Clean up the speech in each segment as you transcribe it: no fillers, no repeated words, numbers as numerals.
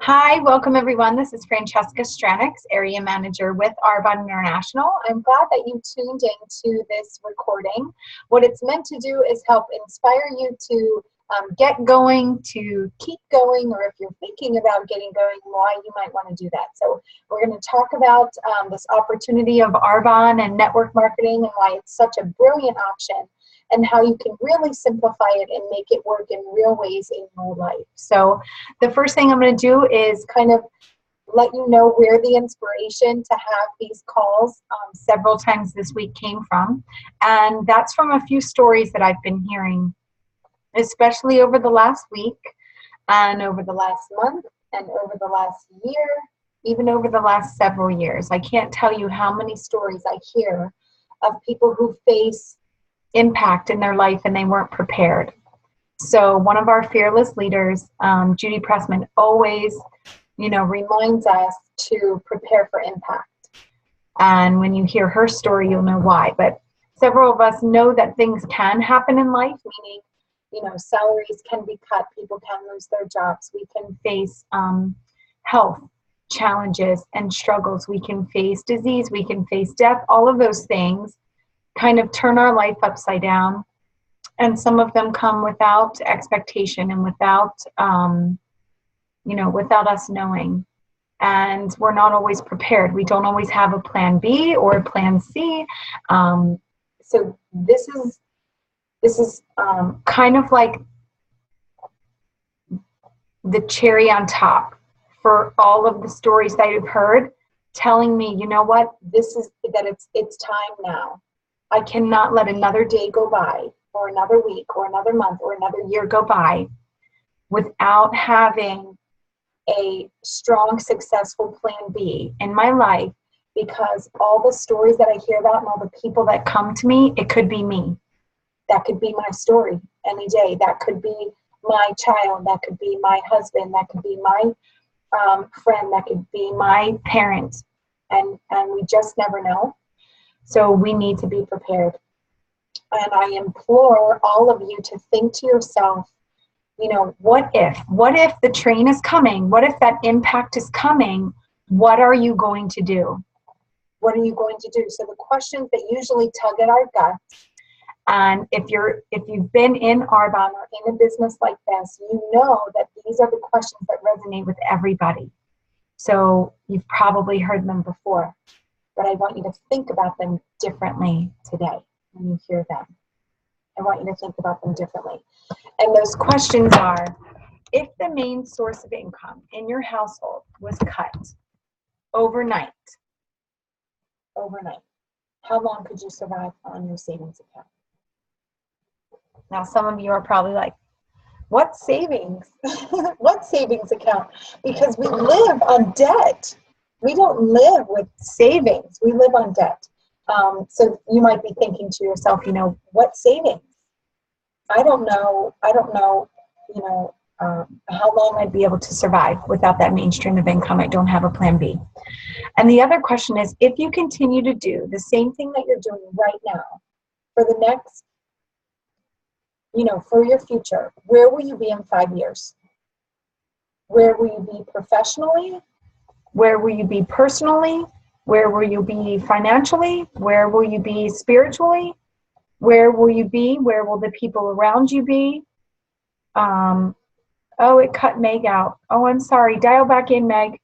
Hi, welcome everyone. This is Francesca Stranix, Area Manager with Arbonne International. I'm glad that you tuned into this recording. What it's meant to do is help inspire you to get going, to keep going, or if you're thinking about getting going, why you might want to do that. So we're going to talk about this opportunity of Arbonne and network marketing and why it's such a brilliant option, and how you can really simplify it and make it work in real ways in your life. So the first thing I'm going to do is kind of let you know where the inspiration to have these calls several times this week came from. And that's from a few stories that I've been hearing, especially over the last week and over the last month and over the last year, even over the last several years. I can't tell you how many stories I hear of people who face impact in their life and they weren't prepared. So one of our fearless leaders, Judy Pressman, always, reminds us to prepare for impact. And when you hear her story, you'll know why. But several of us know that things can happen in life, meaning, salaries can be cut, people can lose their jobs, we can face health challenges and struggles, we can face disease, we can face death. All of those things kind of turn our life upside down, and some of them come without expectation and without without us knowing, and we're not always prepared. We don't always have a plan B or a plan C. So this is kind of like the cherry on top for all of the stories that you've heard, telling me, you know what, it's time now. I cannot let another day go by, or another week, or another month, or another year go by without having a strong, successful plan B in my life, because all the stories that I hear about and all the people that come to me, it could be me. That could be my story any day. That could be my child. That could be my husband. That could be my friend. That could be my parent. And we just never know. So we need to be prepared. And I implore all of you to think to yourself, what if the train is coming? What if that impact is coming? What are you going to do? What are you going to do? So the questions that usually tug at our guts, and if you've been in Arbonne or in a business like this, you know that these are the questions that resonate with everybody. So you've probably heard them before, but I want you to think about them differently today when you hear them. I want you to think about them differently. And those questions are, if the main source of income in your household was cut overnight, how long could you survive on your savings account? Now, some of you are probably like, what savings? What savings account? Because we live on debt. We don't live with savings. We live on debt. So you might be thinking to yourself, what savings? I don't know, how long I'd be able to survive without that mainstream of income. I don't have a plan B. And the other question is, if you continue to do the same thing that you're doing right now for the next, for your future, where will you be in 5 years? Where will you be professionally? Where will you be personally? Where will you be financially? Where will you be spiritually? Where will you be? Where will the people around you be? Oh, it cut Meg out. Oh, I'm sorry. Dial back in, Meg.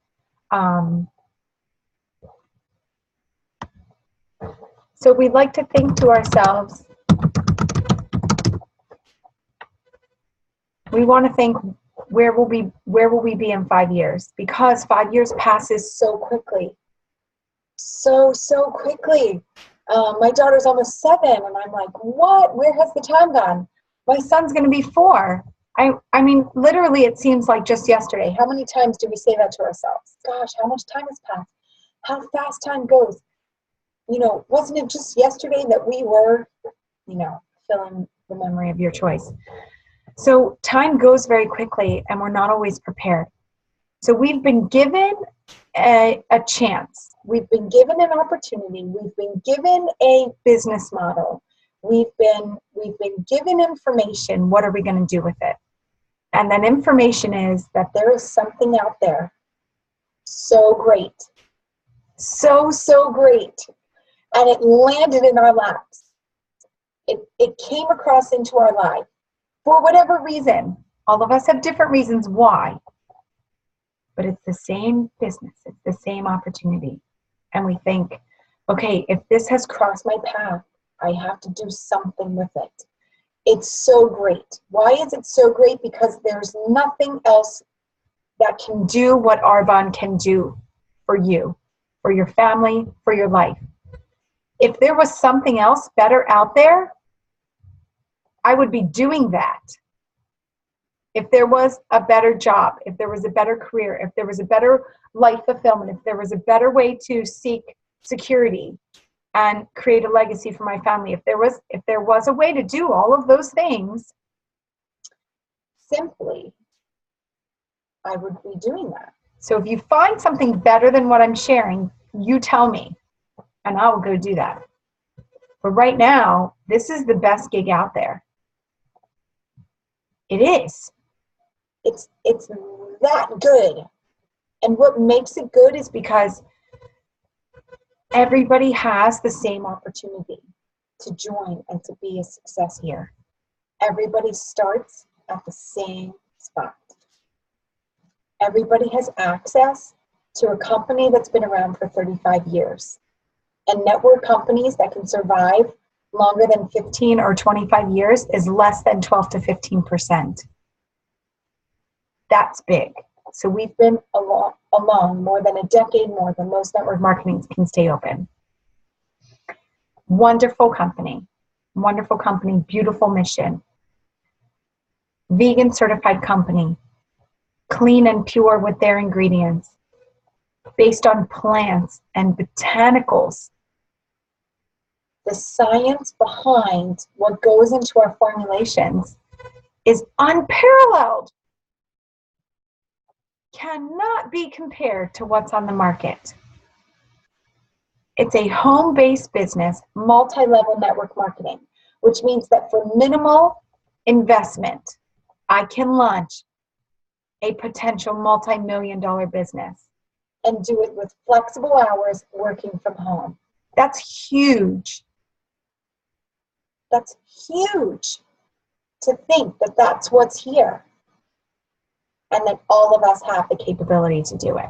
So we'd like to think to ourselves, we want to think, where will we be in 5 years? Because 5 years passes so quickly. So quickly. My daughter's almost 7, and I'm like, what? Where has the time gone? My son's going to be 4. I mean, literally, it seems like just yesterday. How many times do we say that to ourselves? Gosh, how much time has passed? How fast time goes. Wasn't it just yesterday that we were, fill in the memory of your choice. So time goes very quickly, and we're not always prepared. So we've been given a chance. We've been given an opportunity. We've been given a business model. We've been given information. What are we going to do with it? And that information is that there is something out there so great, so great, and it landed in our laps. It came across into our life for whatever reason. All of us have different reasons why, but it's the same business, it's the same opportunity. And we think, okay, if this has crossed my path, I have to do something with it. It's so great. Why is it so great? Because there's nothing else that can do what Arbonne can do for you, for your family, for your life. If there was something else better out there, I would be doing that. If there was a better job, if there was a better career, if there was a better life fulfillment, if there was a better way to seek security and create a legacy for my family, if there was a way to do all of those things, simply, I would be doing that. So if you find something better than what I'm sharing, you tell me, and I will go do that. But right now, this is the best gig out there. It is. It's that good. And what makes it good is because everybody has the same opportunity to join and to be a success here. Everybody starts at the same spot. Everybody has access to a company that's been around for 35 years. And network companies that can survive longer than 15 or 25 years is less than 12 to 15%. That's big. So we've been along more than a decade more than most network marketing can stay open. Wonderful company, beautiful mission. Vegan certified company, clean and pure with their ingredients, based on plants and botanicals. The science behind what goes into our formulations is unparalleled. Cannot be compared to what's on the market. It's a home-based business, multi-level network marketing, which means that for minimal investment, I can launch a potential multi-million-dollar business and do it with flexible hours working from home. That's huge. That's huge to think that that's what's here. And that all of us have the capability to do it.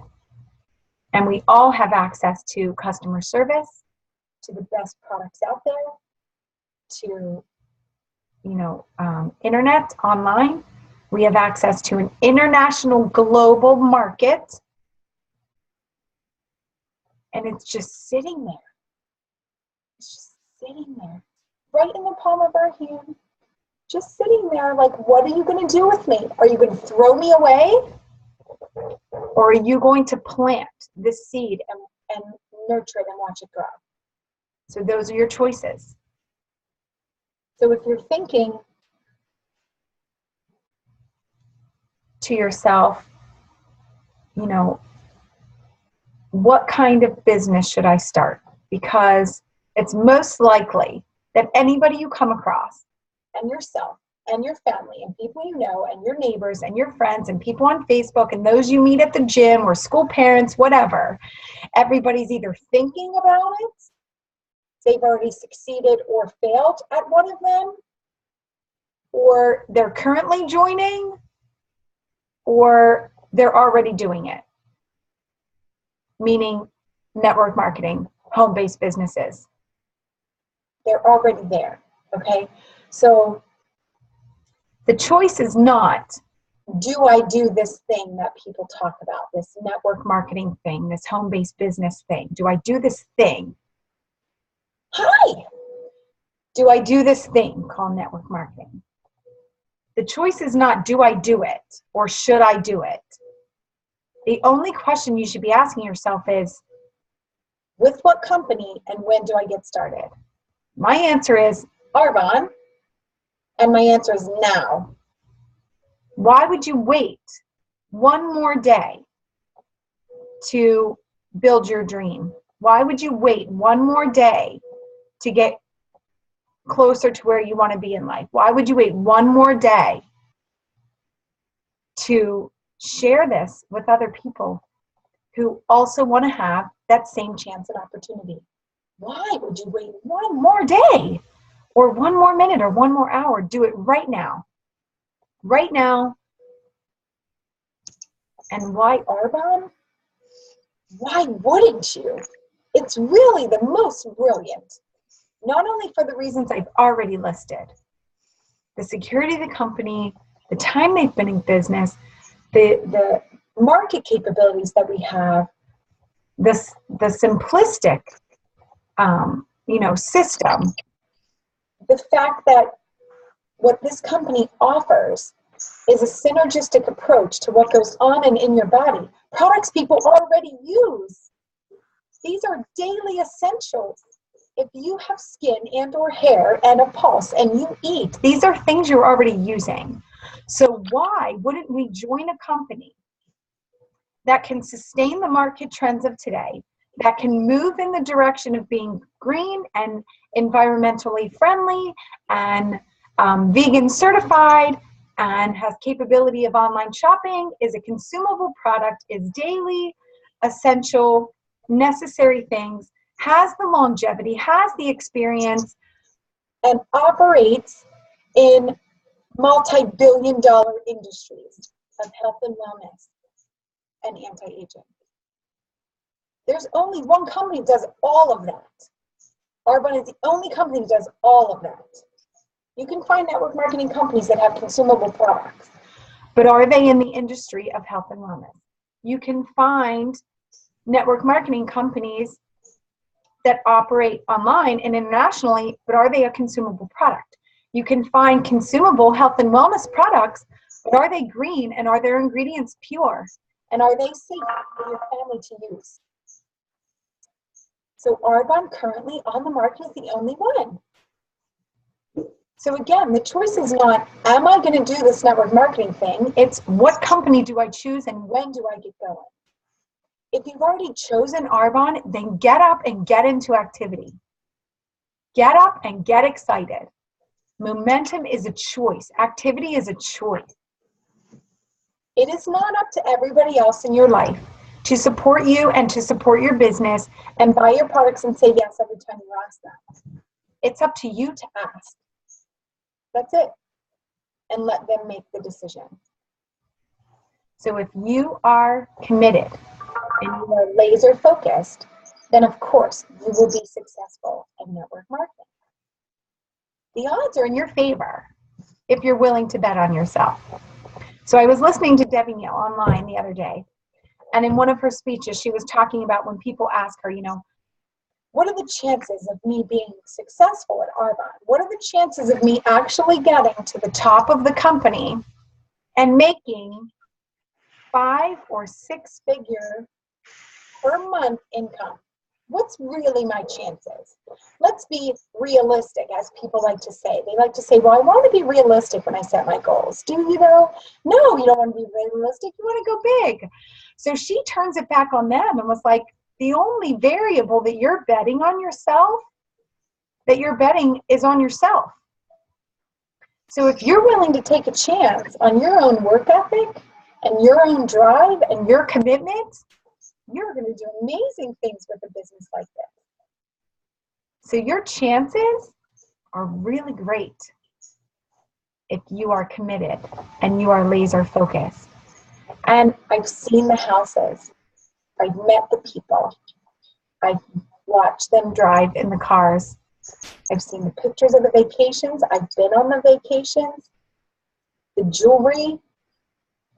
And we all have access to customer service, to the best products out there, to, internet, online. We have access to an international global market. And it's just sitting there. It's just sitting there, right in the palm of our hand. Just sitting there like, what are you going to do with me? Are you going to throw me away? Or are you going to plant this seed and nurture it and watch it grow? So those are your choices. So if you're thinking to yourself, what kind of business should I start? Because it's most likely that anybody you come across, and yourself, and your family, and people you know, and your neighbors, and your friends, and people on Facebook, and those you meet at the gym, or school parents, whatever, everybody's either thinking about it, they've already succeeded or failed at one of them, or they're currently joining, or they're already doing it. Meaning network marketing, home-based businesses. They're already there, okay? So the choice is not, do I do this thing that people talk about, this network marketing thing, this home-based business thing? Do I do this thing? Hi! Do I do this thing called network marketing? The choice is not, do I do it or should I do it? The only question you should be asking yourself is, with what company and when do I get started? My answer is Arbonne, and my answer is now. Why would you wait one more day to build your dream? Why would you wait one more day to get closer to where you want to be in life? Why would you wait one more day to share this with other people who also want to have that same chance and opportunity. Why would you wait one more day or one more minute or one more hour? Do it right now. Right now. And why Arbonne? Why wouldn't you? It's really the most brilliant. Not only for the reasons I've already listed. The security of the company, the time they've been in business, the market capabilities that we have, the simplistic system, the fact that what this company offers is a synergistic approach to what goes on and in your body. Products people already use. These are daily essentials. If you have skin and or hair and a pulse and you eat, these are things you're already using. So why wouldn't we join a company that can sustain the market trends of today, that can move in the direction of being green and environmentally friendly and vegan certified, and has capability of online shopping, is a consumable product, is daily, essential, necessary things, has the longevity, has the experience, and operates in multi-billion-dollar industries of health and wellness and anti-aging. There's only one company that does all of that. Arbonne is the only company that does all of that. You can find network marketing companies that have consumable products, but are they in the industry of health and wellness? You can find network marketing companies that operate online and internationally, but are they a consumable product? You can find consumable health and wellness products, but are they green and are their ingredients pure? And are they safe for your family to use? So Arbonne currently on the market is the only one. So again, the choice is not, am I going to do this network marketing thing? It's what company do I choose and when do I get going? If you've already chosen Arbonne, then get up and get into activity. Get up and get excited. Momentum is a choice. Activity is a choice. It is not up to everybody else in your life to support you and to support your business and buy your products and say yes every time you ask them. It's up to you to ask. That's it. And let them make the decision. So if you are committed and you are laser focused, then of course you will be successful in network marketing. The odds are in your favor if you're willing to bet on yourself. So I was listening to Debbie Neal online the other day, and in one of her speeches, she was talking about when people ask her, what are the chances of me being successful at Arbonne? What are the chances of me actually getting to the top of the company and making 5 or 6 figure per month income? What's really my chances? Let's be realistic, as people like to say. They like to say, well, I want to be realistic when I set my goals. Do you though? No, you don't want to be realistic. You want to go big. So she turns it back on them and was like, the only variable that you're betting on yourself, that you're betting is on yourself. So if you're willing to take a chance on your own work ethic and your own drive and your commitment, you're going to do amazing things with a business like this. So your chances are really great if you are committed and you are laser focused. And I've seen the houses. I've met the people. I've watched them drive in the cars. I've seen the pictures of the vacations. I've been on the vacations. The jewelry,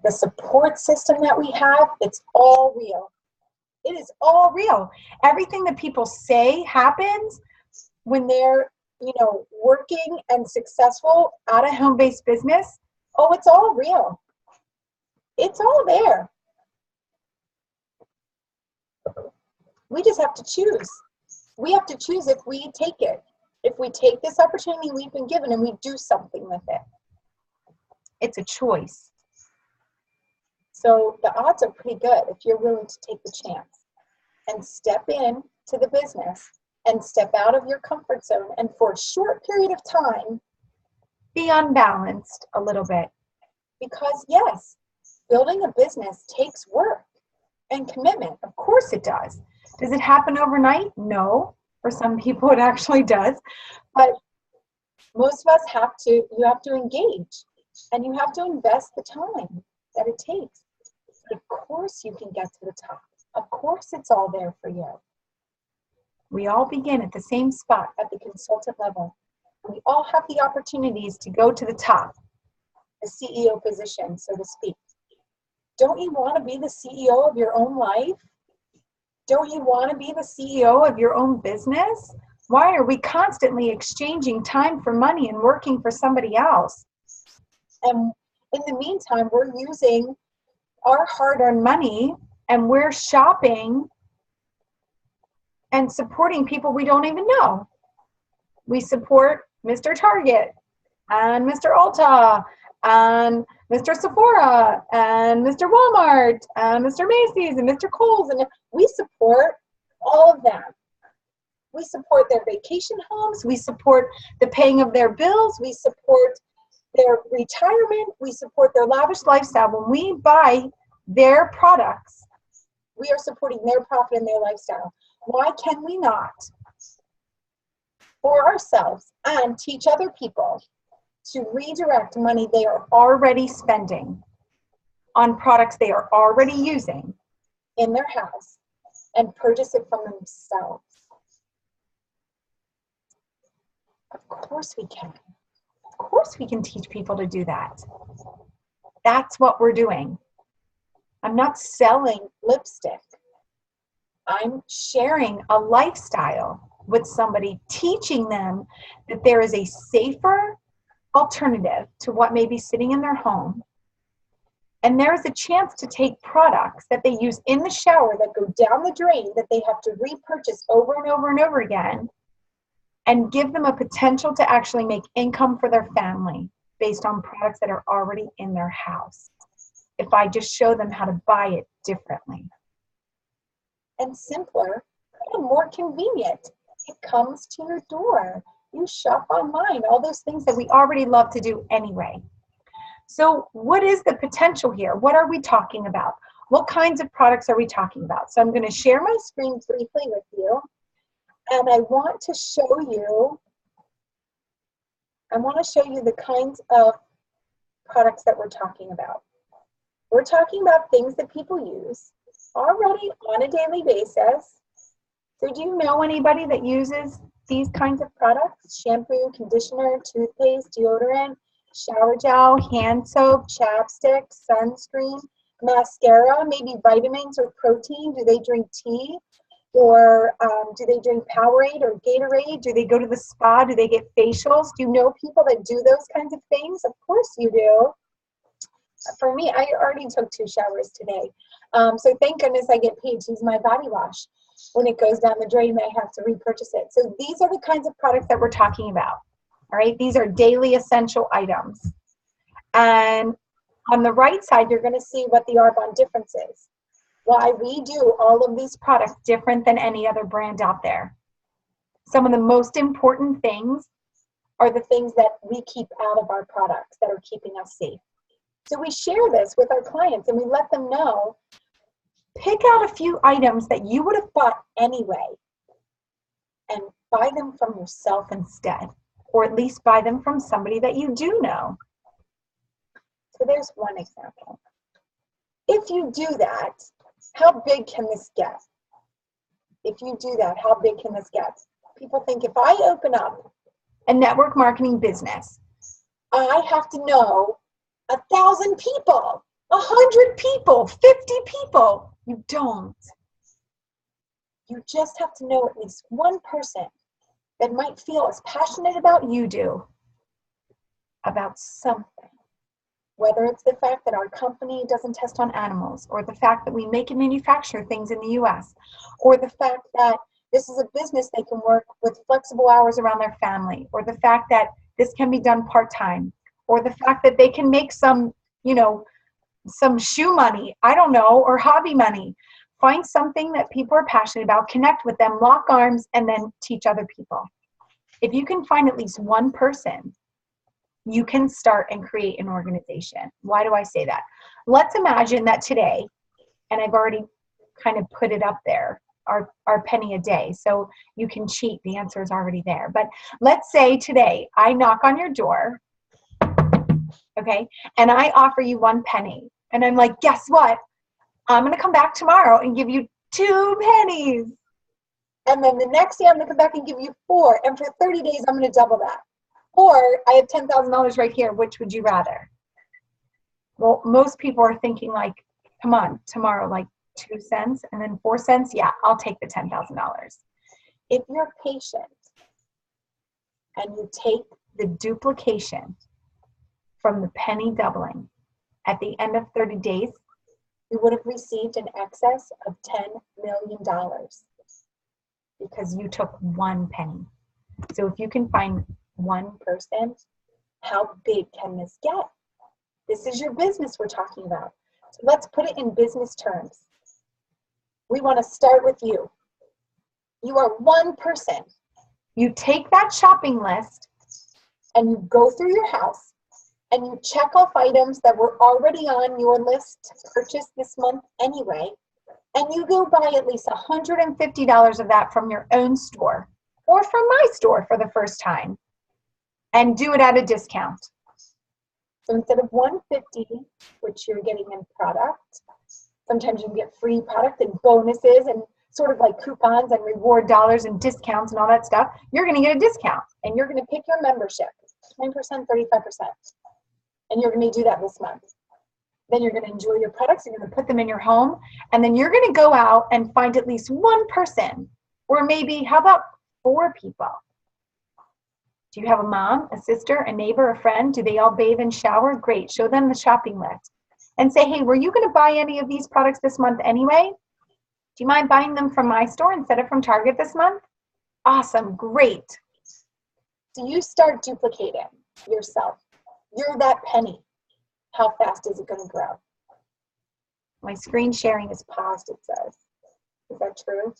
the support system that we have, it's all real. It is all real. Everything that people say happens when they're, working and successful at a home-based business. Oh, it's all real. It's all there. We just have to choose. We have to choose if we take it. If we take this opportunity we've been given and we do something with it. It's a choice. So the odds are pretty good if you're willing to take the chance and step in to the business and step out of your comfort zone and for a short period of time, be unbalanced a little bit. Because yes, Building a business takes work and commitment. Of course it does. Does it happen overnight? No. For some people it actually does. But most of us you have to engage, and you have to invest the time that it takes. But of course you can get to the top. Of course it's all there for you. We all begin at the same spot at the consultant level. We all have the opportunities to go to the top, the CEO position, so to speak. Don't you want to be the CEO of your own life? Don't you want to be the CEO of your own business? Why are we constantly exchanging time for money and working for somebody else? And in the meantime, we're using our hard-earned money and we're shopping and supporting people we don't even know. We support Mr. Target and Mr. Ulta and Mr. Sephora and Mr. Walmart and Mr. Macy's and Mr. Kohl's, and we support all of them. We support their vacation homes, we support the paying of their bills, we support their retirement, we support their lavish lifestyle. When we buy their products, we are supporting their profit and their lifestyle. Why can we not, for ourselves, and teach other people to redirect money they are already spending on products they are already using in their house and purchase it from themselves? Of course we can. Of course we can teach people to do that. That's what we're doing. I'm not selling lipstick. I'm sharing a lifestyle with somebody, teaching them that there is a safer alternative to what may be sitting in their home. And there is a chance to take products that they use in the shower that go down the drain, that they have to repurchase over and over and over again, and give them a potential to actually make income for their family based on products that are already in their house, if I just show them how to buy it differently. And simpler and more convenient. It comes to your door. You shop online, all those things that we already love to do anyway. So what is the potential here? What are we talking about? What kinds of products are we talking about? So I'm going to share my screen briefly with you. And I want to show you the kinds of products that we're talking about. We're talking about things that people use already on a daily basis. So do you know anybody that uses these kinds of products? Shampoo, conditioner, toothpaste, deodorant, shower gel, hand soap, chapstick, sunscreen, mascara, maybe vitamins or protein. Do they drink tea? Or do they drink Powerade or Gatorade? Do they go to the spa? Do they get facials? Do you know people that do those kinds of things? Of course you do. For me, I already took 2 showers today. So thank goodness I get paid to use my body wash. When it goes down the drain, I have to repurchase it. So these are the kinds of products that we're talking about. All right, these are daily essential items. And on the right side, you're going to see what the Arbonne difference is. Why we do all of these products different than any other brand out there. Some of the most important things are the things that we keep out of our products that are keeping us safe. So we share this with our clients and we let them know, pick out a few items that you would have bought anyway and buy them from yourself instead, or at least buy them from somebody that you do know. So there's one example. If you do that, how big can this get? If you do that, how big can this get? People think if I open up a network marketing business, I have to know 1,000 people, 100 people, 50 people. You don't. You just have to know at least one person that might feel as passionate about you do about something. Whether it's the fact that our company doesn't test on animals, or the fact that we make and manufacture things in the US, or the fact that this is a business they can work with flexible hours around their family, or the fact that this can be done part-time, or the fact that they can make some, some shoe money, I don't know, or hobby money. Find something that people are passionate about, connect with them, lock arms, and then teach other people. If you can find at least one person, you can start and create an organization. Why do I say that? Let's imagine that today, and I've already kind of put it up there, our penny a day. So you can cheat. The answer is already there. But let's say today I knock on your door, okay, and I offer you 1 penny. And I'm like, guess what? I'm going to come back tomorrow and give you 2 pennies. And then the next day I'm going to come back and give you 4. And for 30 days, I'm going to double that. Or I have $10,000 right here. Which would you rather? Well, most people are thinking like, come on, tomorrow, like 2 cents and then 4 cents. Yeah, I'll take the $10,000. If you're patient and you take the duplication from the penny doubling, at the end of 30 days, you would have received an excess of $10 million because you took 1 penny. So if you can find 1 person, how big can this get? This is your business we're talking about. So let's put it in business terms. We want to start with you. You are 1 person. You take that shopping list and you go through your house and you check off items that were already on your list to purchase this month anyway, and you go buy at least $150 of that from your own store or from my store for the first time and do it at a discount. So instead of $150, which you're getting in product, sometimes you can get free product and bonuses and sort of like coupons and reward dollars and discounts and all that stuff. You're going to get a discount and you're going to pick your membership, 20%, 35%. And you're going to do that this month. Then you're going to enjoy your products. You're going to put them in your home. And then you're going to go out and find at least 1 person, or maybe, how about 4 people? Do you have a mom, a sister, a neighbor, a friend? Do they all bathe and shower? Great. Show them the shopping list and say, hey, were you going to buy any of these products this month anyway? Do you mind buying them from my store instead of from Target this month? Awesome. Great. So you start duplicating yourself. You're that penny. How fast is it going to grow? My screen sharing is paused, it says. Is that true?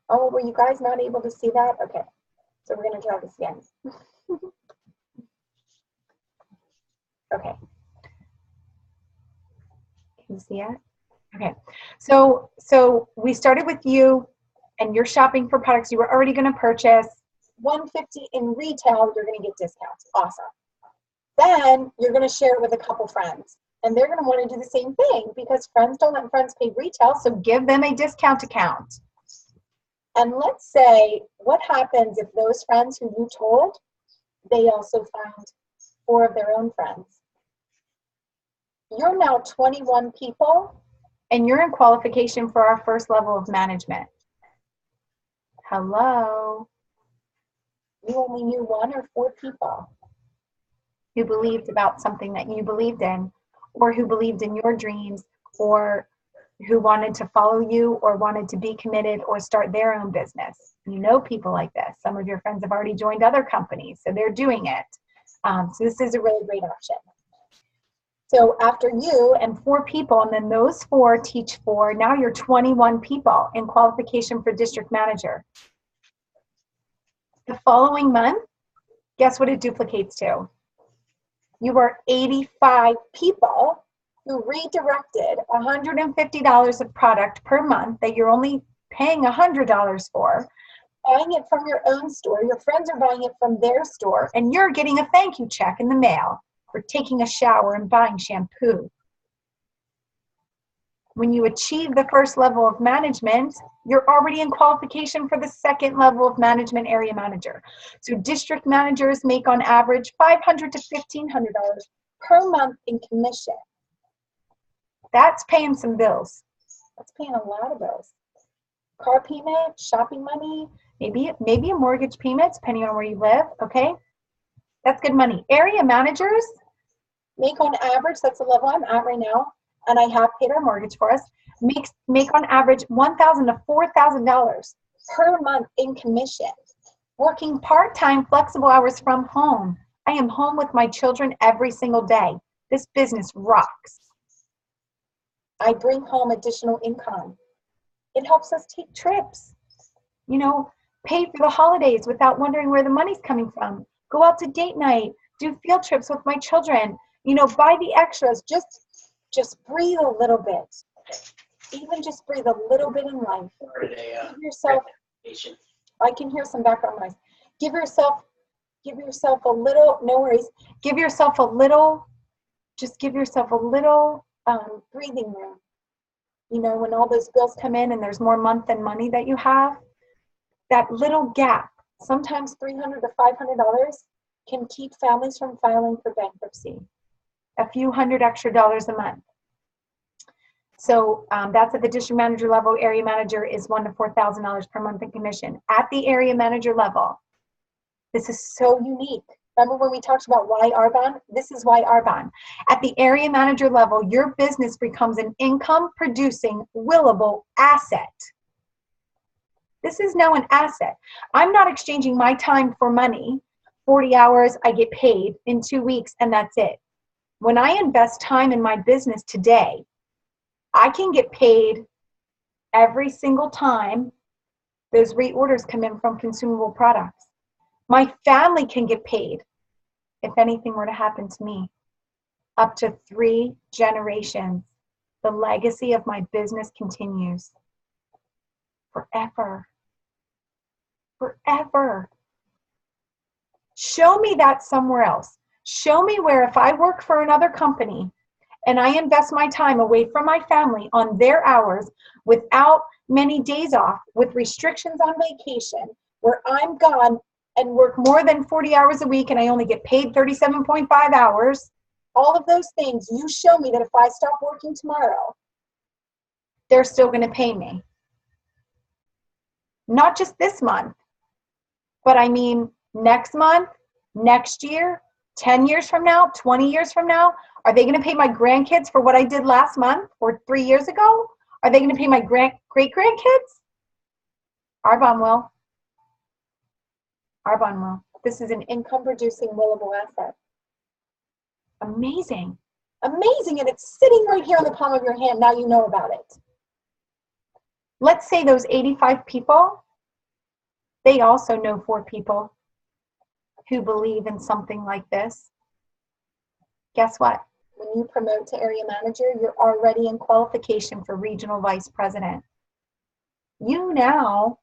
Oh, were you guys not able to see that? Okay, so we're going to try this again. Okay. Can you see it? Okay, so we started with you, and you're shopping for products you were already going to purchase. $150 in retail, you're going to get discounts. Awesome. Then you're going to share it with a couple friends, and they're going to want to do the same thing because friends don't let friends pay retail, so give them a discount account. And let's say, what happens if those friends who you told, they also found 4 of their own friends? You're now 21 people, and you're in qualification for our first level of management. Hello? You only knew 1 or 4 people who believed about something that you believed in, or who believed in your dreams, or who wanted to follow you, or wanted to be committed, or start their own business. You know people like this. Some of your friends have already joined other companies, so they're doing it. So this is a really great option. So after you and 4 people, and then those 4 teach 4, now you're 21 people in qualification for district manager. The following month, guess what it duplicates to? You are 85 people who redirected $150 of product per month that you're only paying $100 for, buying it from your own store, your friends are buying it from their store, and you're getting a thank you check in the mail for taking a shower and buying shampoo. When you achieve the first level of management, you're already in qualification for the second level of management, area manager. So district managers make on average $500 to $1,500 per month in commission. That's paying some bills. That's paying a lot of bills. Car payment, shopping money, maybe a mortgage payment, depending on where you live, okay? That's good money. Area managers make on average, that's the level I'm at right now, and I have paid our mortgage for us, make on average $1,000 to $4,000 per month in commission. Working part-time, flexible hours from home. I am home with my children every single day. This business rocks. I bring home additional income. It helps us take trips, you know, pay for the holidays without wondering where the money's coming from. Go out to date night, do field trips with my children. You know, buy the extras. Just breathe a little bit. Even just breathe a little bit in life. Give yourself, I can hear some background noise. Give yourself a little, no worries. Give yourself a little, just give yourself a little breathing room. You know, when all those bills come in and there's more month than money that you have, that little gap, sometimes $300 to $500 can keep families from filing for bankruptcy. A few hundred extra dollars a month. So that's at the district manager level. Area manager is $1,000 to $4,000 per month in commission. At the area manager level, this is so unique. Remember when we talked about why Arbonne? This is why Arbonne. At the area manager level, your business becomes an income-producing, willable asset. This is now an asset. I'm not exchanging my time for money. 40 hours, I get paid in 2 weeks, and that's it. When I invest time in my business today, I can get paid every single time those reorders come in from consumable products. My family can get paid if anything were to happen to me. Up to 3 generations, the legacy of my business continues forever. Forever. Show me that somewhere else. Show me where if I work for another company and I invest my time away from my family on their hours without many days off, with restrictions on vacation, where I'm gone and work more than 40 hours a week and I only get paid 37.5 hours, all of those things, you show me that if I stop working tomorrow, they're still going to pay me. Not just this month, but I mean next month, next year, 10 years from now, 20 years from now. Are they going to pay my grandkids for what I did last month or 3 years ago? Are they going to pay my great-grandkids? Arbonne will. Arbonne will. This is an income-producing, willable asset. Amazing. Amazing. And it's sitting right here on the palm of your hand. Now you know about it. Let's say those 85 people, they also know 4 people who believe in something like this. Guess what? When you promote to area manager, you're already in qualification for regional vice president. You now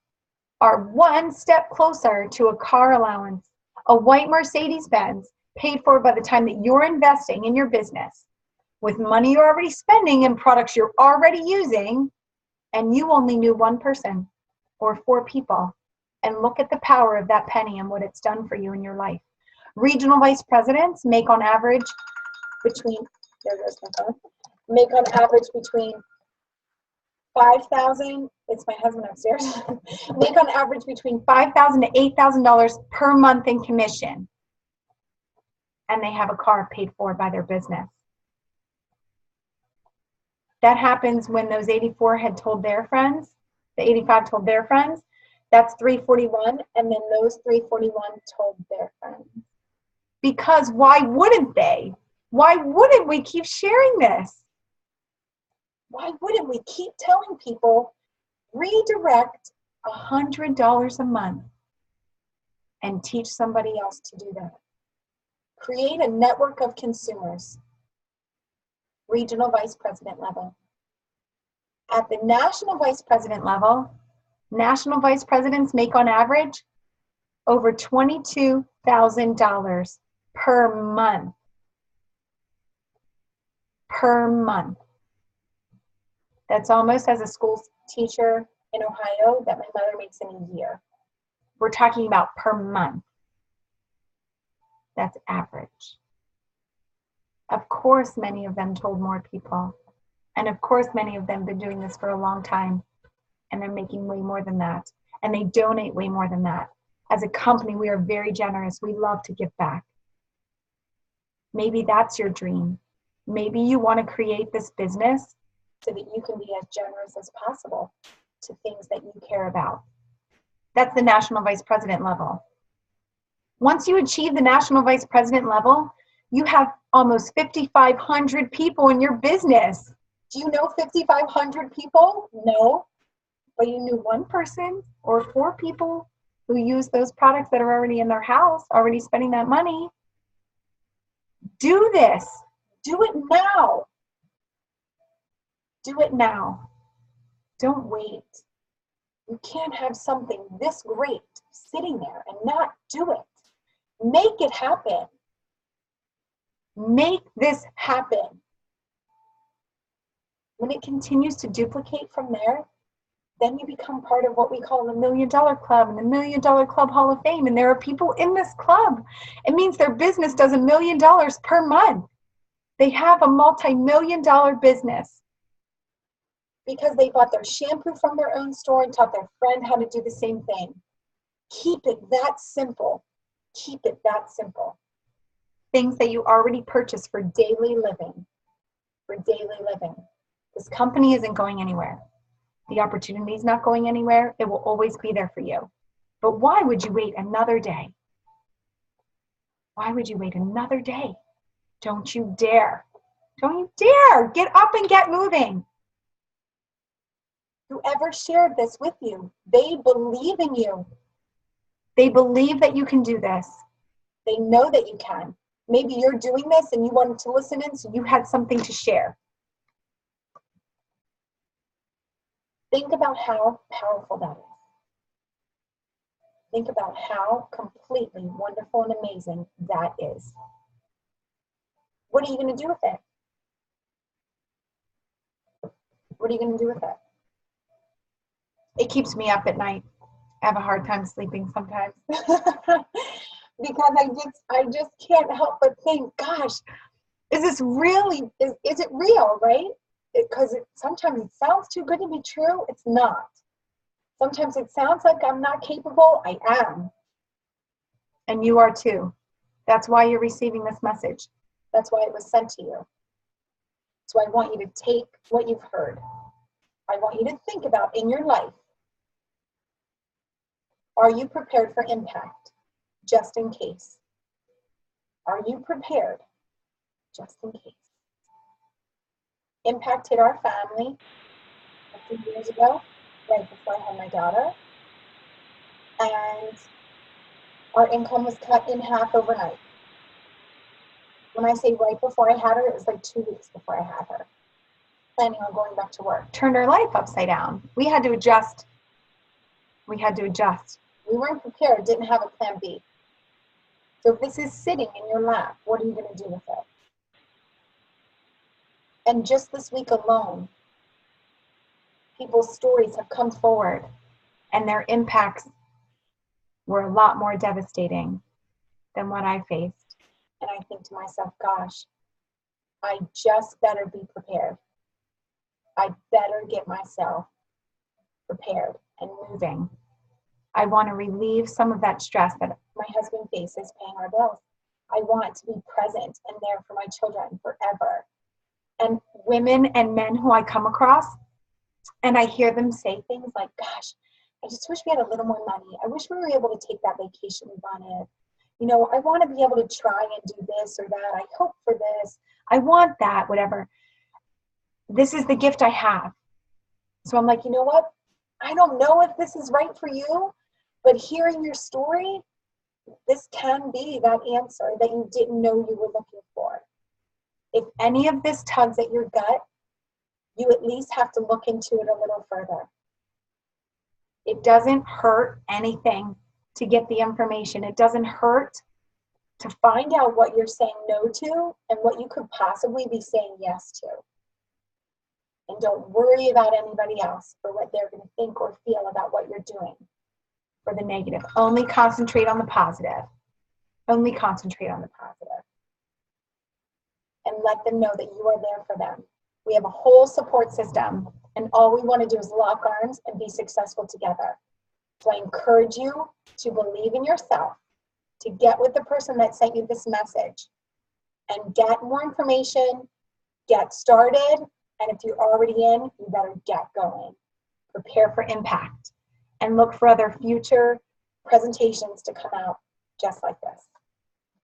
are 1 step closer to a car allowance, a white Mercedes-Benz paid for by the time that you're investing in your business with money you're already spending and products you're already using, and you only knew 1 person or 4 people. And look at the power of that penny and what it's done for you in your life. Regional vice presidents make on average between, there goes my phone, make on average between 5,000, it's my husband upstairs, make on average between $5,000 to $8,000 per month in commission. And they have a car paid for by their business. That happens when those 84 had told their friends, the 85 told their friends, that's 341, and then those 341 told their friends. Because why wouldn't they? Why wouldn't we keep sharing this? Why wouldn't we keep telling people, redirect $100 a month and teach somebody else to do that? Create a network of consumers. Regional vice president level. At the national vice president level, national vice presidents make on average over $22,000 per month. Per month. That's almost as a school teacher in Ohio that my mother makes in a year. We're talking about per month. That's average. Of course, many of them told more people. And of course, many of them have been doing this for a long time. And they're making way more than that. And they donate way more than that. As a company, we are very generous. We love to give back. Maybe that's your dream. Maybe you want to create this business so that you can be as generous as possible to things that you care about. That's the national vice president level. Once you achieve the national vice president level, you have almost 5,500 people in your business. Do you know 5,500 people? No. But you knew 1 person or 4 people who use those products that are already in their house, already spending that money. Do this. Do it now. Do it now. Don't wait. You can't have something this great sitting there and not do it. Make it happen. Make this happen. When it continues to duplicate from there, then you become part of what we call the $1 Million Club and the $1 Million Club Hall of Fame. And there are people in this club. It means their business does $1 million per month. They have a multi-million-dollar business because they bought their shampoo from their own store and taught their friend how to do the same thing. Keep it that simple. Keep it that simple. Things that you already purchase for daily living. For daily living. This company isn't going anywhere. The opportunity is not going anywhere. It will always be there for you. But why would you wait another day? Why would you wait another day? Don't you dare. Don't you dare. Get up and get moving. Whoever shared this with you, they believe in you. They believe that you can do this. They know that you can. Maybe you're doing this and you wanted to listen in, so you had something to share. Think about how powerful that is. Think about how completely wonderful and amazing that is. What are you going to do with it? What are you going to do with it? It keeps me up at night. I have a hard time sleeping sometimes because I just can't help but think, gosh, is this really, is it real, right? Because sometimes it sounds too good to be true. It's not. Sometimes it sounds like I'm not capable. I am. And you are too. That's why you're receiving this message. That's why it was sent to you. So I want you to take what you've heard. I want you to think about in your life, are you prepared for impact? Just in case. Are you prepared? Just in case. Impact hit our family a few years ago, right before I had my daughter. And our income was cut in half overnight. When I say right before I had her, it was like 2 weeks before I had her. Planning on going back to work. Turned our life upside down. We had to adjust. We weren't prepared, didn't have a plan B. So if this is sitting in your lap, what are you going to do with it? And just this week alone, people's stories have come forward and their impacts were a lot more devastating than what I faced. And I think to myself, gosh, I just better be prepared. I better get myself prepared and moving. I want to relieve some of that stress that my husband faces paying our bills. I want to be present and there for my children forever. And women and men who I come across, and I hear them say things like, gosh, I just wish we had a little more money. I wish we were able to take that vacation we wanted. You know, I want to be able to try and do this or that. I hope for this. I want that, whatever. This is the gift I have. So I'm like, you know what? I don't know if this is right for you, but hearing your story, this can be that answer that you didn't know you were looking for. If any of this tugs at your gut, you at least have to look into it a little further. It doesn't hurt anything to get the information. It doesn't hurt to find out what you're saying no to and what you could possibly be saying yes to. And don't worry about anybody else for what they're going to think or feel about what you're doing for the negative. Only concentrate on the positive. Only concentrate on the positive. And let them know that you are there for them. We have a whole support system, and all we want to do is lock arms and be successful together. So I encourage you to believe in yourself, to get with the person that sent you this message, and get more information, get started, and if you're already in, you better get going. Prepare for impact, and look for other future presentations to come out just like this.